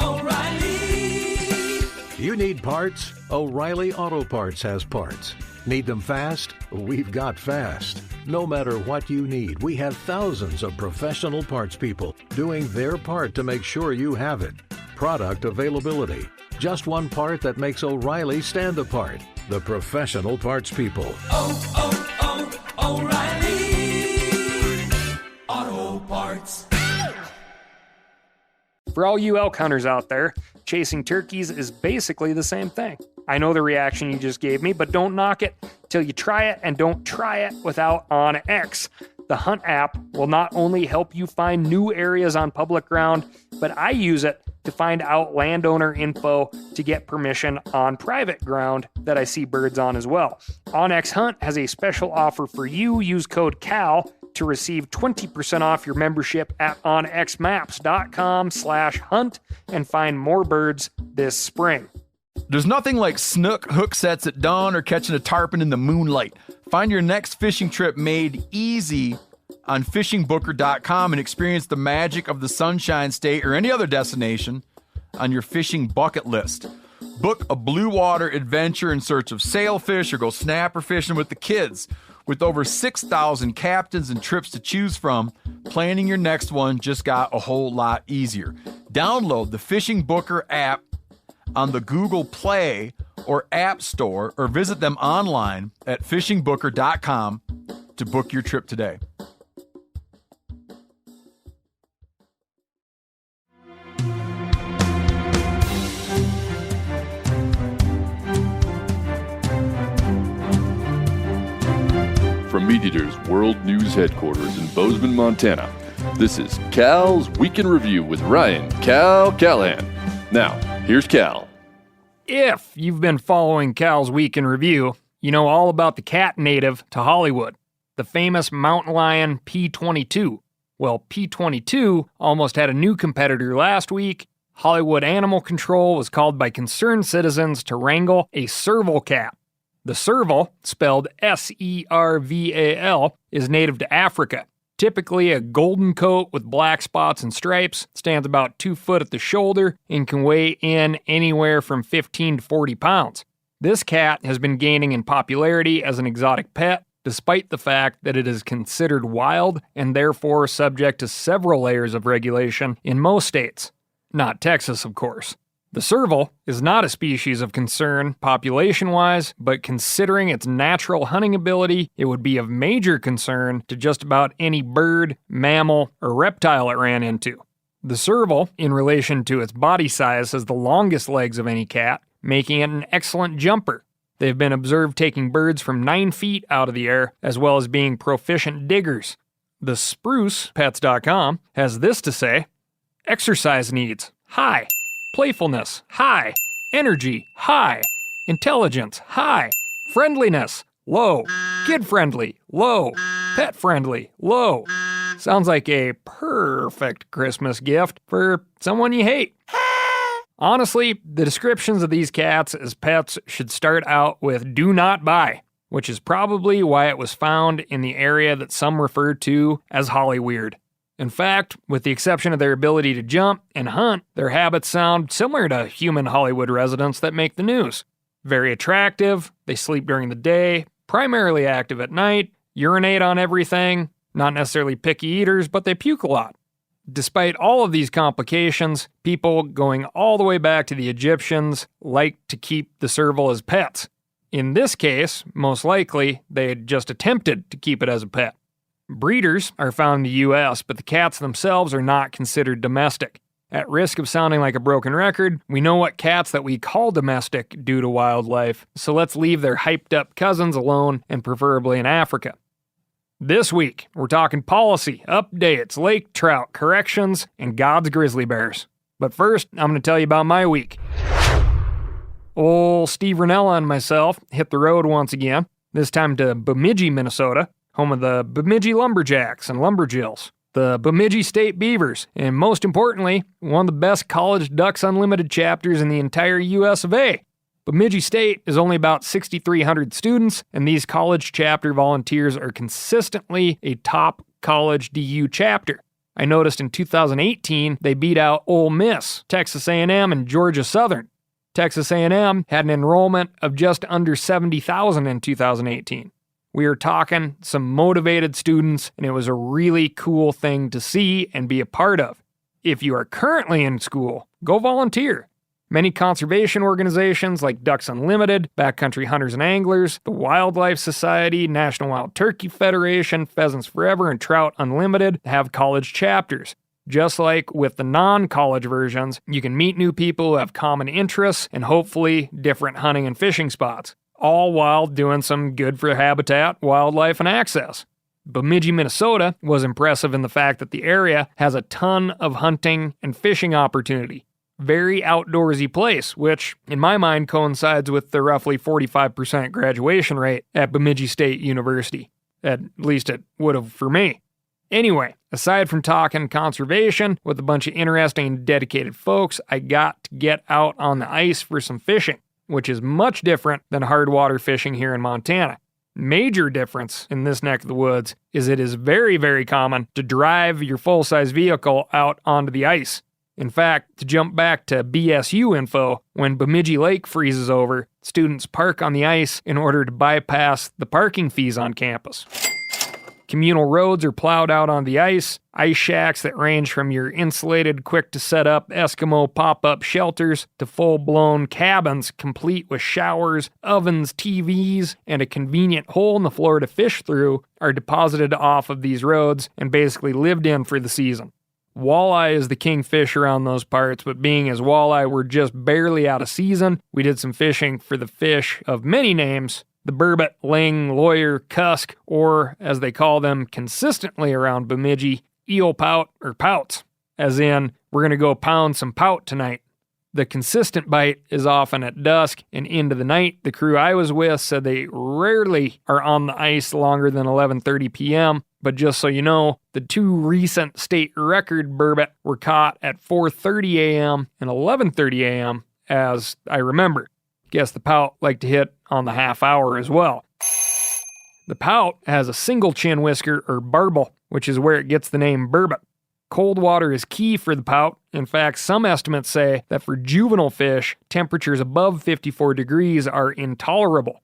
O'Reilly. You need parts? O'Reilly Auto Parts has parts. Need them fast? We've got fast. No matter what you need, we have thousands of professional parts people doing their part to make sure you have it. Product availability. Just one part that makes O'Reilly stand apart. The professional parts people. O'Reilly Auto Parts. For all you elk hunters out there, chasing turkeys is basically the same thing. I know the reaction you just gave me, but don't knock it till you try it, and don't try it without OnX. The Hunt app will not only help you find new areas on public ground, but I use it to find out landowner info to get permission on private ground that I see birds on as well. OnX Hunt has a special offer for you. Use code CAL to receive 20% off your membership at onxmaps.com/hunt and find more birds this spring. There's nothing like snook hook sets at dawn or catching a tarpon in the moonlight. Find your next fishing trip made easy on fishingbooker.com and experience the magic of the Sunshine State or any other destination on your fishing bucket list. Book a blue water adventure in search of sailfish or go snapper fishing with the kids. With over 6,000 captains and trips to choose from, planning your next one just got a whole lot easier. Download the Fishing Booker app on the Google Play or App Store, or visit them online at fishingbooker.com to book your trip today. From Meat Eater's World News Headquarters in Bozeman, Montana, this is Cal's Week in Review with Ryan Cal Callahan. Now, here's Cal. If you've been following Cal's Week in Review, you know all about the cat native to Hollywood, the famous mountain lion P-22. Well, P-22 almost had a new competitor last week. Hollywood Animal Control was called by concerned citizens to wrangle a serval cat. The serval, spelled S-E-R-V-A-L, is native to Africa. Typically a golden coat with black spots and stripes, stands about 2 foot at the shoulder, and can weigh in anywhere from 15 to 40 pounds. This cat has been gaining in popularity as an exotic pet, despite the fact that it is considered wild and therefore subject to several layers of regulation in most states. Not Texas, of course. The serval is not a species of concern population-wise, but considering its natural hunting ability, it would be of major concern to just about any bird, mammal, or reptile it ran into. The serval, in relation to its body size, has the longest legs of any cat, making it an excellent jumper. They've been observed taking birds from 9 feet out of the air, as well as being proficient diggers. The SprucePets.com has this to say: exercise needs, high. Playfulness, high. Energy, high. Intelligence, high. Friendliness, low. Kid-friendly, low. Pet-friendly, low. Sounds like a perfect Christmas gift for someone you hate. Honestly, the descriptions of these cats as pets should start out with "do not buy," which is probably why it was found in the area that some refer to as Hollyweird. In fact, with the exception of their ability to jump and hunt, their habits sound similar to human Hollywood residents that make the news. Very attractive, they sleep during the day, primarily active at night, urinate on everything, not necessarily picky eaters, but they puke a lot. Despite all of these complications, people going all the way back to the Egyptians like to keep the serval as pets. In this case, most likely, they had just attempted to keep it as a pet. Breeders are found in the U.S., but the cats themselves are not considered domestic. At risk of sounding like a broken record, we know what cats that we call domestic do to wildlife, so let's leave their hyped-up cousins alone, and preferably in Africa. This week, we're talking policy, updates, lake trout, corrections, and God's grizzly bears. But first, I'm going to tell you about my week. Old Steve Ranella and myself hit the road once again, this time to Bemidji, Minnesota, home of the Bemidji Lumberjacks and Lumberjills, the Bemidji State Beavers, and most importantly, one of the best college Ducks Unlimited chapters in the entire US of A. Bemidji State is only about 6,300 students, and these college chapter volunteers are consistently a top college DU chapter. I noticed in 2018 they beat out Ole Miss, Texas A&M, and Georgia Southern. Texas A&M had an enrollment of just under 70,000 in 2018. We are talking some motivated students, and it was a really cool thing to see and be a part of. If you are currently in school, go volunteer. Many conservation organizations like Ducks Unlimited, Backcountry Hunters and Anglers, the Wildlife Society, National Wild Turkey Federation, Pheasants Forever, and Trout Unlimited have college chapters. Just like with the non-college versions, you can meet new people who have common interests and hopefully different hunting and fishing spots, all while doing some good for habitat, wildlife, and access. Bemidji, Minnesota was impressive in the fact that the area has a ton of hunting and fishing opportunity. Very outdoorsy place, which, in my mind, coincides with the roughly 45% graduation rate at Bemidji State University. At least it would have for me. Anyway, aside from talking conservation with a bunch of interesting and dedicated folks, I got to get out on the ice for some fishing, which is much different than hard water fishing here in Montana. Major difference in this neck of the woods is it is very, very common to drive your full-size vehicle out onto the ice. In fact, to jump back to BSU info, when Bemidji Lake freezes over, students park on the ice in order to bypass the parking fees on campus. Communal roads are plowed out on the ice shacks that range from your insulated, quick-to-set-up Eskimo pop-up shelters to full-blown cabins complete with showers, ovens, TVs, and a convenient hole in the floor to fish through are deposited off of these roads and basically lived in for the season. Walleye is the king fish around those parts, but being as walleye were just barely out of season, we did some fishing for the fish of many names, the burbot, ling, lawyer, cusk, or, as they call them consistently around Bemidji, eel pout or pouts, as in, we're going to go pound some pout tonight. The consistent bite is often at dusk and into the night. The crew I was with said they rarely are on the ice longer than 11:30 p.m., but just so you know, the two recent state record burbot were caught at 4:30 a.m. and 11:30 a.m., as I remember. Guess the pout like to hit on the half hour as well. The pout has a single chin whisker or barbel, which is where it gets the name burbot. Cold water is key for the pout. In fact, some estimates say that for juvenile fish, temperatures above 54 degrees are intolerable.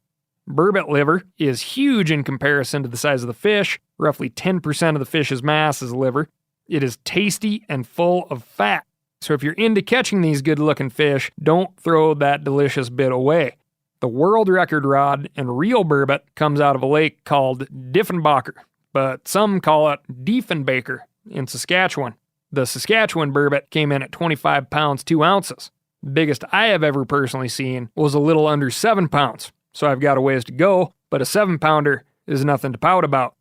Burbot liver is huge in comparison to the size of the fish. Roughly 10% of the fish's mass is liver. It is tasty and full of fat. So if you're into catching these good-looking fish, don't throw that delicious bit away. The world record rod and real burbot comes out of a lake called Diefenbaker, but some call it Diefenbaker in Saskatchewan. The Saskatchewan burbot came in at 25 pounds, 2 ounces. The biggest I have ever personally seen was a little under 7 pounds, so I've got a ways to go, but a 7-pounder is nothing to pout about.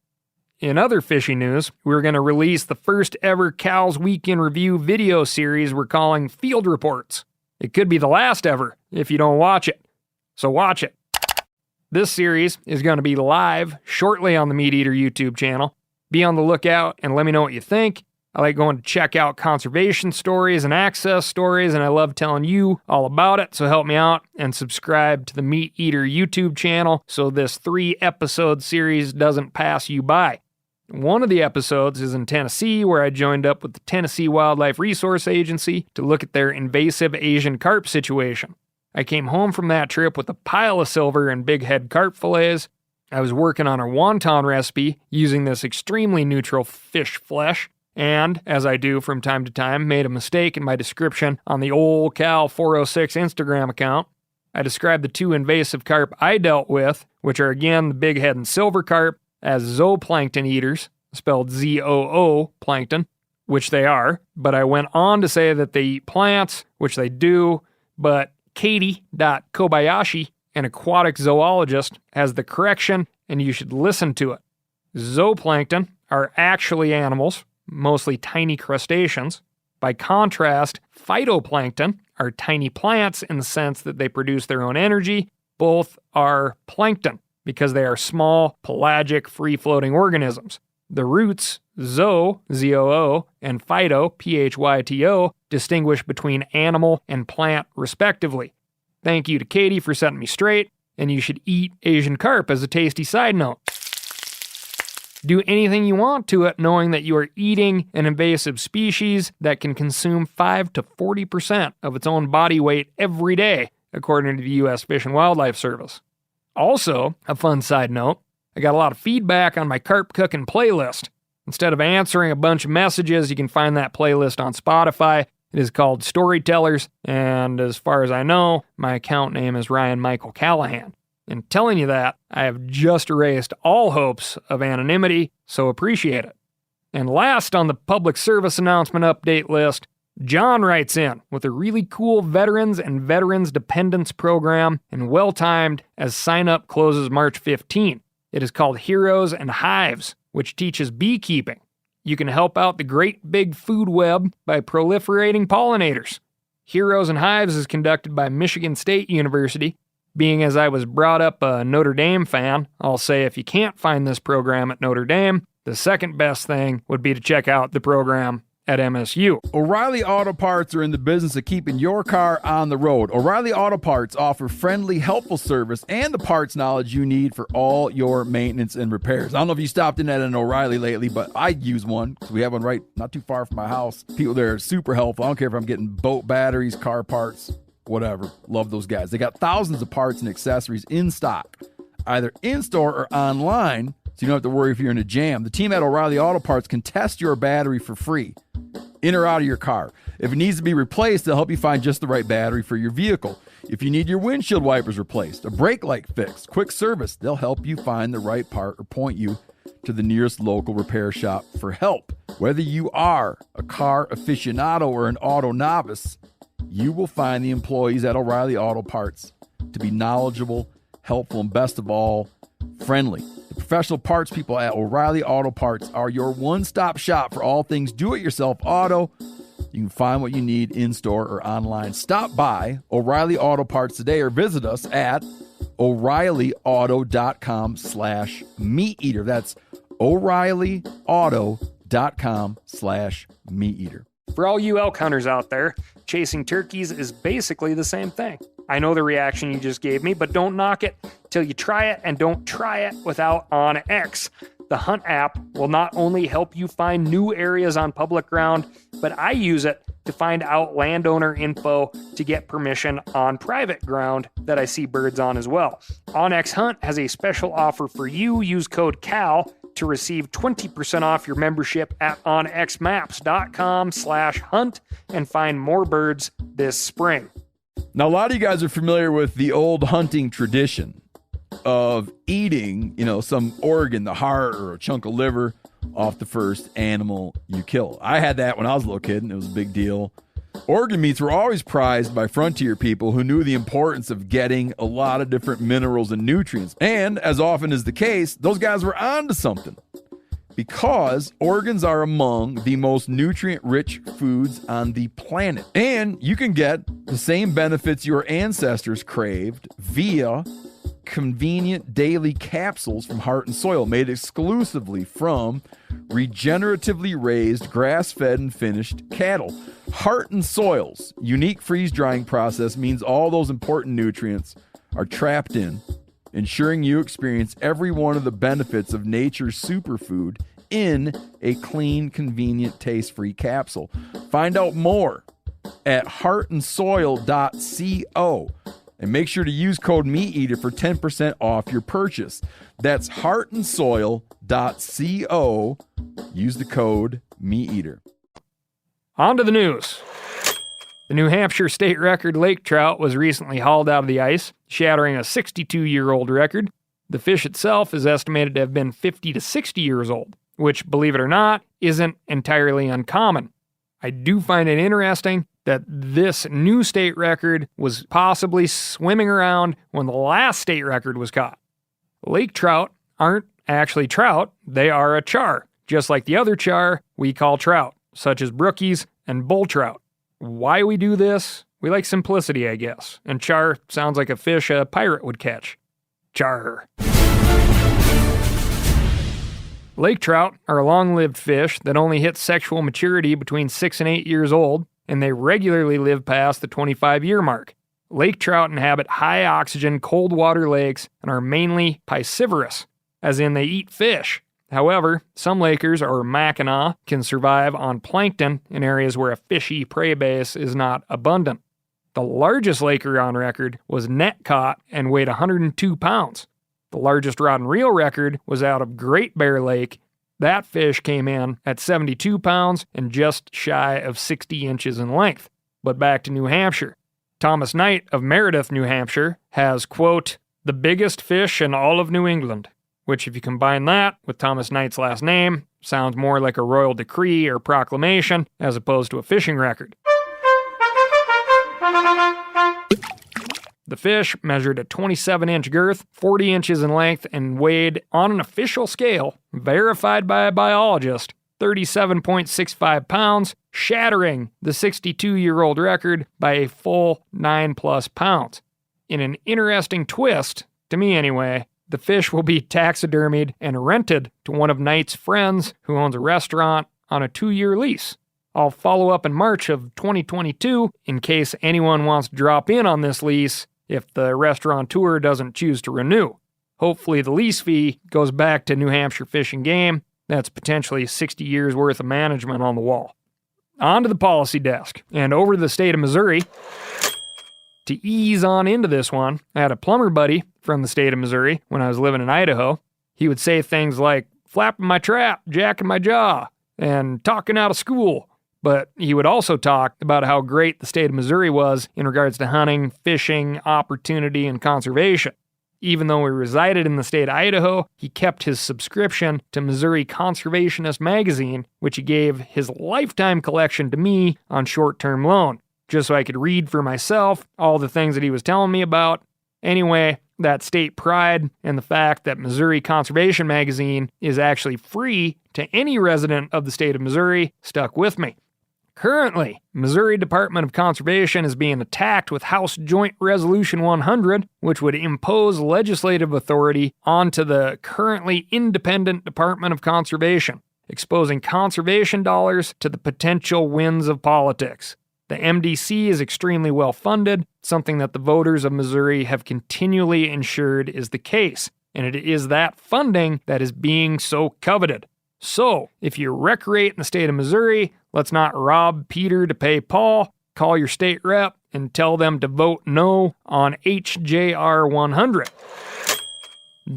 In other fishing news, we're going to release the first ever Cal's Week in Review video series we're calling Field Reports. It could be the last ever if you don't watch it. So watch it. This series is going to be live shortly on the Meat Eater YouTube channel. Be on the lookout and let me know what you think. I like going to check out conservation stories and access stories, and I love telling you all about it, so help me out and subscribe to the Meat Eater YouTube channel so this 3-episode series doesn't pass you by. One of the episodes is in Tennessee, where I joined up with the Tennessee Wildlife Resource Agency to look at their invasive Asian carp situation. I came home from that trip with a pile of silver and big head carp fillets. I was working on a wonton recipe using this extremely neutral fish flesh, and, as I do from time to time, made a mistake in my description on the Old Cal 406 Instagram account. I described the 2 invasive carp I dealt with, which are again the big head and silver carp, as zooplankton eaters, spelled Z-O-O plankton, which they are, but I went on to say that they eat plants, which they do, but Katie.Kobayashi, an aquatic zoologist, has the correction, and you should listen to it. Zooplankton are actually animals, mostly tiny crustaceans. By contrast, phytoplankton are tiny plants in the sense that they produce their own energy. Both are plankton, because they are small, pelagic, free-floating organisms. The roots, zoo, Z-O-O, and phyto, P-H-Y-T-O, distinguish between animal and plant, respectively. Thank you to Katie for setting me straight, and you should eat Asian carp as a tasty side note. Do anything you want to it, knowing that you are eating an invasive species that can consume 5 to 40% of its own body weight every day, according to the U.S. Fish and Wildlife Service. Also, a fun side note, I got a lot of feedback on my carp cooking playlist. Instead of answering a bunch of messages, you can find that playlist on Spotify. It is called Storytellers, and as far as I know, my account name is Ryan Michael Callahan. In telling you that, I have just erased all hopes of anonymity, so appreciate it. And last on the public service announcement update list, John writes in with a really cool veterans and veterans dependents program, and well-timed as sign-up closes March 15. It is called Heroes and Hives, which teaches beekeeping. You can help out the great big food web by proliferating pollinators. Heroes and Hives is conducted by Michigan State University. Being as I was brought up a Notre Dame fan, I'll say if you can't find this program at Notre Dame, the second best thing would be to check out the program at MSU. O'Reilly Auto Parts are in the business of keeping your car on the road. O'Reilly Auto Parts offer friendly, helpful service and the parts knowledge you need for all your maintenance and repairs. I don't know if you stopped in at an O'Reilly lately, but I use one because we have one right not too far from my house. People there are super helpful. I don't care if I'm getting boat batteries, car parts, whatever. Love those guys. They got thousands of parts and accessories in stock, either in-store or online, so you don't have to worry if you're in a jam. The team at O'Reilly Auto Parts can test your battery for free, in or out of your car. If it needs to be replaced, they'll help you find just the right battery for your vehicle. If you need your windshield wipers replaced, a brake light fixed, quick service, they'll help you find the right part or point you to the nearest local repair shop for help. Whether you are a car aficionado or an auto novice, you will find the employees at O'Reilly Auto Parts to be knowledgeable, helpful, and best of all, friendly. The professional parts people at O'Reilly Auto Parts are your one-stop shop for all things do-it-yourself auto. You can find what you need in-store or online. Stop by O'Reilly Auto Parts today or visit us at O'ReillyAuto.com/meateater. That's O'ReillyAuto.com/meateater. For all you elk hunters out there, chasing turkeys is basically the same thing. I know the reaction you just gave me, but don't knock it till you try it, and don't try it without OnX. The Hunt app will not only help you find new areas on public ground, but I use it to find out landowner info to get permission on private ground that I see birds on as well. OnX Hunt has a special offer for you. Use code CAL to receive 20% off your membership at onxmaps.com/hunt and find more birds this spring. Now, a lot of you guys are familiar with the old hunting tradition of eating, some organ, the heart or a chunk of liver off the first animal you kill. I had that when I was a little kid, and it was a big deal. Organ meats were always prized by frontier people who knew the importance of getting a lot of different minerals and nutrients. And as often is the case, those guys were onto something, because organs are among the most nutrient-rich foods on the planet. And you can get the same benefits your ancestors craved via convenient daily capsules from Heart and Soil, made exclusively from regeneratively raised, grass-fed, and finished cattle. Heart and Soil's unique freeze-drying process means all those important nutrients are trapped in, ensuring you experience every one of the benefits of nature's superfood in a clean, convenient, taste-free capsule. Find out more at heartandsoil.co. And make sure to use code MeatEater for 10% off your purchase. That's heartandsoil.co. Use the code MeatEater. On to the news. The New Hampshire state record lake trout was recently hauled out of the ice, shattering a 62-year-old record. The fish itself is estimated to have been 50 to 60 years old, which, believe it or not, isn't entirely uncommon. I do find it interesting that this new state record was possibly swimming around when the last state record was caught. Lake trout aren't actually trout, they are a char, just like the other char we call trout, such as brookies and bull trout. Why we do this? We like simplicity, I guess, and char sounds like a fish a pirate would catch. Char. Lake trout are long-lived fish that only hit sexual maturity between 6 and 8 years old, and they regularly live past the 25-year mark. Lake trout inhabit high-oxygen, cold water lakes and are mainly piscivorous, as in they eat fish, However, some lakers or Mackinac can survive on plankton in areas where a fishy prey base is not abundant. The largest laker on record was net caught and weighed 102 pounds. The largest rod and reel record was out of Great Bear Lake. That fish came in at 72 pounds and just shy of 60 inches in length. But back to New Hampshire. Thomas Knight of Meredith, New Hampshire, has, quote, the biggest fish in all of New England, which if you combine that with Thomas Knight's last name, sounds more like a royal decree or proclamation as opposed to a fishing record. The fish measured a 27-inch girth, 40 inches in length, and weighed, on an official scale, verified by a biologist, 37.65 pounds, shattering the 62-year-old record by a full 9+ pounds. In an interesting twist, to me anyway, the fish will be taxidermied and rented to one of Knight's friends who owns a restaurant on a 2-year lease. I'll follow up in March of 2022 in case anyone wants to drop in on this lease if the restaurateur doesn't choose to renew. Hopefully the lease fee goes back to New Hampshire Fish and Game. That's potentially 60 years worth of management on the wall. On to the policy desk and over to the state of Missouri. To ease on into this one, I had a plumber buddy from the state of Missouri when I was living in Idaho. He would say things like flapping my trap, jacking my jaw, and talking out of school. But he would also talk about how great the state of Missouri was in regards to hunting, fishing, opportunity, and conservation. Even though he resided in the state of Idaho, he kept his subscription to Missouri Conservationist magazine, which he gave his lifetime collection to me on short-term loan, just so I could read for myself all the things that he was telling me about. Anyway, that state pride and the fact that Missouri Conservation magazine is actually free to any resident of the state of Missouri stuck with me. Currently, Missouri Department of Conservation is being attacked with House Joint Resolution 100, which would impose legislative authority onto the currently independent Department of Conservation, exposing conservation dollars to the potential winds of politics. The MDC is extremely well funded, something that the voters of Missouri have continually ensured is the case, and it is that funding that is being so coveted. So, if you recreate in the state of Missouri, let's not rob Peter to pay Paul. Call your state rep and tell them to vote no on HJR 100.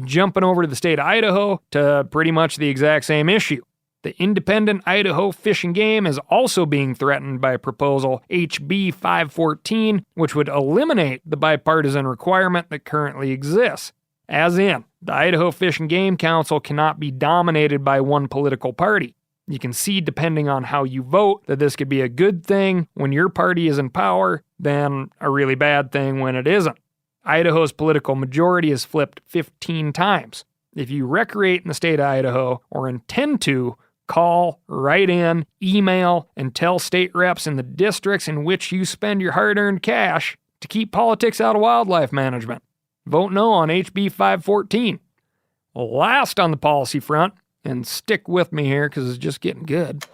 Jumping over to the state of Idaho to pretty much the exact same issue. The independent Idaho Fish and Game is also being threatened by proposal HB 514, which would eliminate the bipartisan requirement that currently exists. As in, the Idaho Fish and Game Council cannot be dominated by one political party. You can see, depending on how you vote, that this could be a good thing when your party is in power, then a really bad thing when it isn't. Idaho's political majority is flipped 15 times. If you recreate in the state of Idaho, or intend to, call, write in, email, and tell state reps in the districts in which you spend your hard-earned cash to keep politics out of wildlife management. Vote no on HB 514. Last on the policy front, and stick with me here because it's just getting good,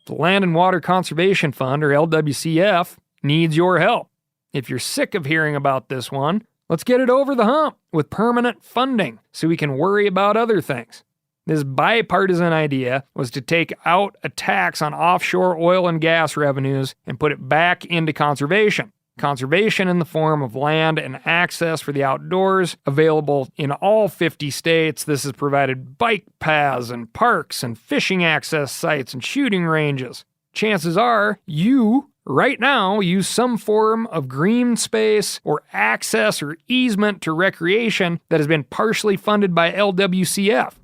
the Land and Water Conservation Fund, or LWCF, needs your help. If you're sick of hearing about this one, let's get it over the hump with permanent funding so we can worry about other things. This bipartisan idea was to take out a tax on offshore oil and gas revenues and put it back into conservation. Conservation in the form of land and access for the outdoors available in all 50 states. This has provided bike paths and parks and fishing access sites and shooting ranges. Chances are you, right now, use some form of green space or access or easement to recreation that has been partially funded by LWCF.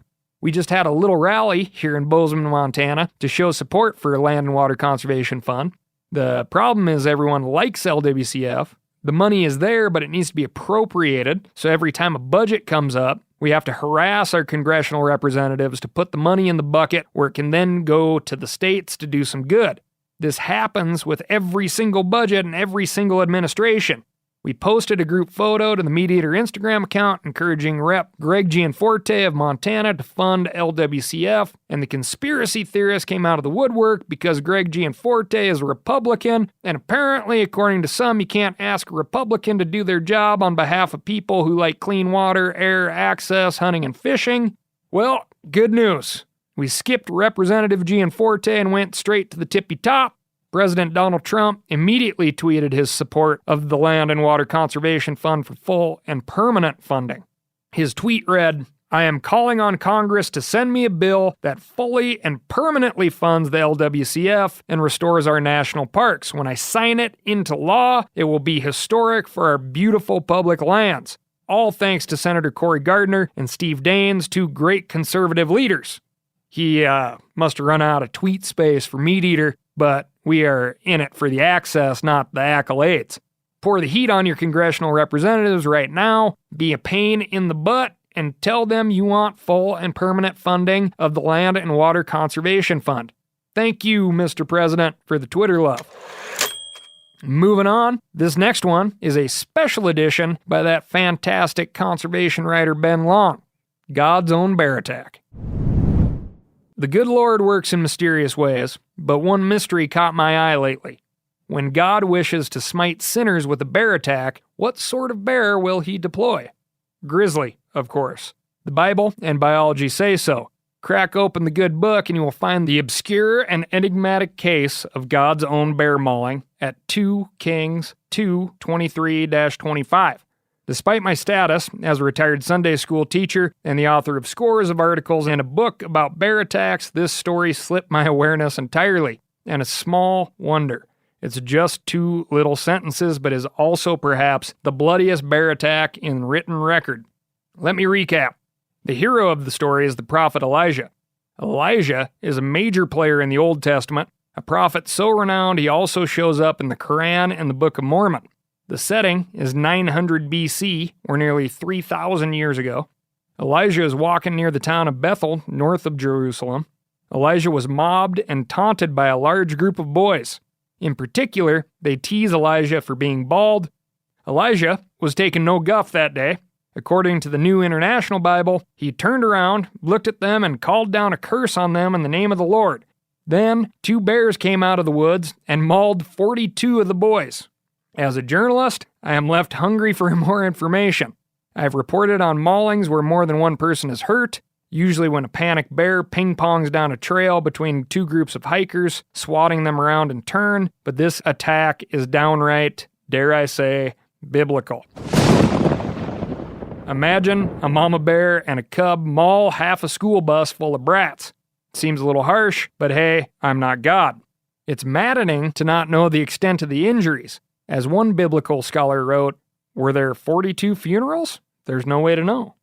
We just had a little rally here in Bozeman, Montana to show support for Land and Water Conservation Fund. The problem is everyone likes LWCF. The money is there, but it needs to be appropriated. So every time a budget comes up, we have to harass our congressional representatives to put the money in the bucket where it can then go to the states to do some good. This happens with every single budget and every single administration. We posted a group photo to the Mediator Instagram account encouraging Rep. Greg Gianforte of Montana to fund LWCF, and the conspiracy theorist came out of the woodwork because Greg Gianforte is a Republican, and apparently, according to some, you can't ask a Republican to do their job on behalf of people who like clean water, air, access, hunting, and fishing. Well, good news. We skipped Representative Gianforte and went straight to the tippy top. President Donald Trump immediately tweeted his support of the Land and Water Conservation Fund for full and permanent funding. His tweet read, "I am calling on Congress to send me a bill that fully and permanently funds the LWCF and restores our national parks. When I sign it into law, it will be historic for our beautiful public lands. All thanks to Senator Cory Gardner and Steve Daines, two great conservative leaders." He must have run out of tweet space for Meat Eater, but we are in it for the access, not the accolades. Pour the heat on your congressional representatives right now, be a pain in the butt, and tell them you want full and permanent funding of the Land and Water Conservation Fund. Thank you, Mr. President, for the Twitter love. Moving on, this next one is a special edition by that fantastic conservation writer Ben Long, God's Own Bear Attack. The good Lord works in mysterious ways, but one mystery caught my eye lately. When God wishes to smite sinners with a bear attack, what sort of bear will he deploy? Grizzly, of course. The Bible and biology say so. Crack open the good book and you will find the obscure and enigmatic case of God's own bear mauling at 2 Kings 2:23-25. Despite my status as a retired Sunday school teacher and the author of scores of articles and a book about bear attacks, this story slipped my awareness entirely, and a small wonder. It's just 2 little sentences, but is also perhaps the bloodiest bear attack in written record. Let me recap. The hero of the story is the prophet Elijah. Elijah is a major player in the Old Testament, a prophet so renowned he also shows up in the Quran and the Book of Mormon. The setting is 900 BC, or nearly 3,000 years ago. Elijah is walking near the town of Bethel, north of Jerusalem. Elijah was mobbed and taunted by a large group of boys. In particular, they tease Elijah for being bald. Elijah was taking no guff that day. According to the New International Bible, he turned around, looked at them, and called down a curse on them in the name of the Lord. Then, 2 bears came out of the woods and mauled 42 of the boys. As a journalist, I am left hungry for more information. I've reported on maulings where more than one person is hurt, usually when a panicked bear ping-pongs down a trail between 2 groups of hikers, swatting them around in turn, but this attack is downright, dare I say, biblical. Imagine a mama bear and a cub maul half a school bus full of brats. Seems a little harsh, but hey, I'm not God. It's maddening to not know the extent of the injuries. As one biblical scholar wrote, were there 42 funerals? There's no way to know.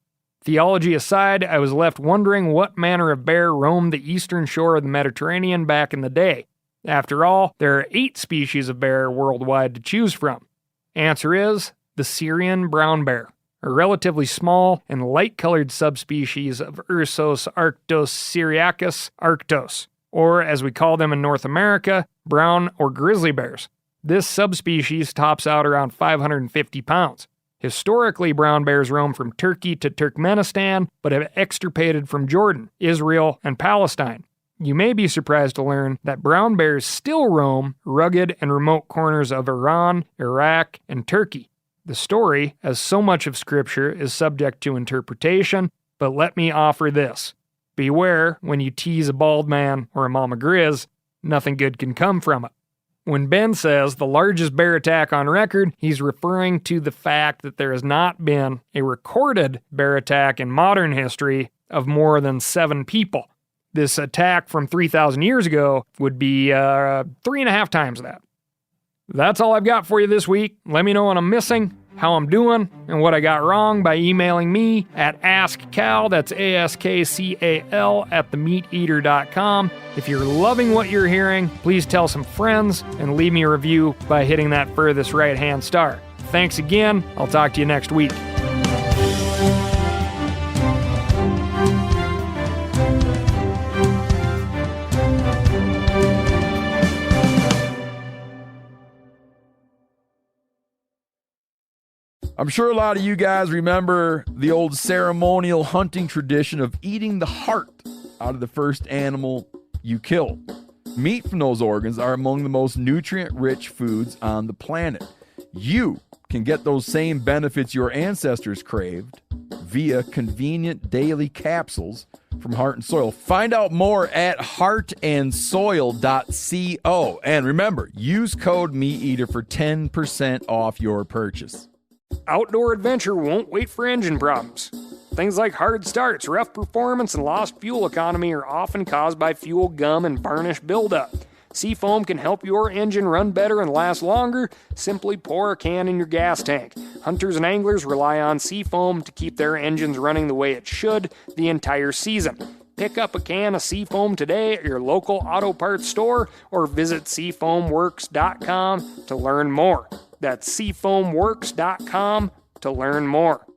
Theology aside, I was left wondering what manner of bear roamed the eastern shore of the Mediterranean back in the day. After all, there are 8 species of bear worldwide to choose from. Answer is the Syrian brown bear, a relatively small and light-colored subspecies of Ursus arctosyriacus arctos, or as we call them in North America, brown or grizzly bears. This subspecies tops out around 550 pounds. Historically, brown bears roam from Turkey to Turkmenistan, but have extirpated from Jordan, Israel, and Palestine. You may be surprised to learn that brown bears still roam rugged and remote corners of Iran, Iraq, and Turkey. The story, as so much of Scripture, is subject to interpretation, but let me offer this. Beware when you tease a bald man or a mama grizz, nothing good can come from it. When Ben says the largest bear attack on record, he's referring to the fact that there has not been a recorded bear attack in modern history of more than 7 people. This attack from 3,000 years ago would be 3.5 times that. That's all I've got for you this week. Let me know what I'm missing, how I'm doing, and what I got wrong by emailing me at askcal, that's ASKCAL, at themeateater.com. If you're loving what you're hearing, please tell some friends and leave me a review by hitting that furthest right-hand star. Thanks again. I'll talk to you next week. I'm sure a lot of you guys remember the old ceremonial hunting tradition of eating the heart out of the first animal you kill. Meat from those organs are among the most nutrient-rich foods on the planet. You can get those same benefits your ancestors craved via convenient daily capsules from Heart and Soil. Find out more at heartandsoil.co. And remember, use code MeatEater for 10% off your purchase. Outdoor adventure won't wait for engine problems. Things like hard starts, rough performance, and lost fuel economy are often caused by fuel gum and varnish buildup. Seafoam can help your engine run better and last longer. Simply pour a can in your gas tank. Hunters and anglers rely on Seafoam to keep their engines running the way it should the entire season. Pick up a can of Seafoam today at your local auto parts store or visit seafoamworks.com to learn more. That's seafoamworks.com to learn more.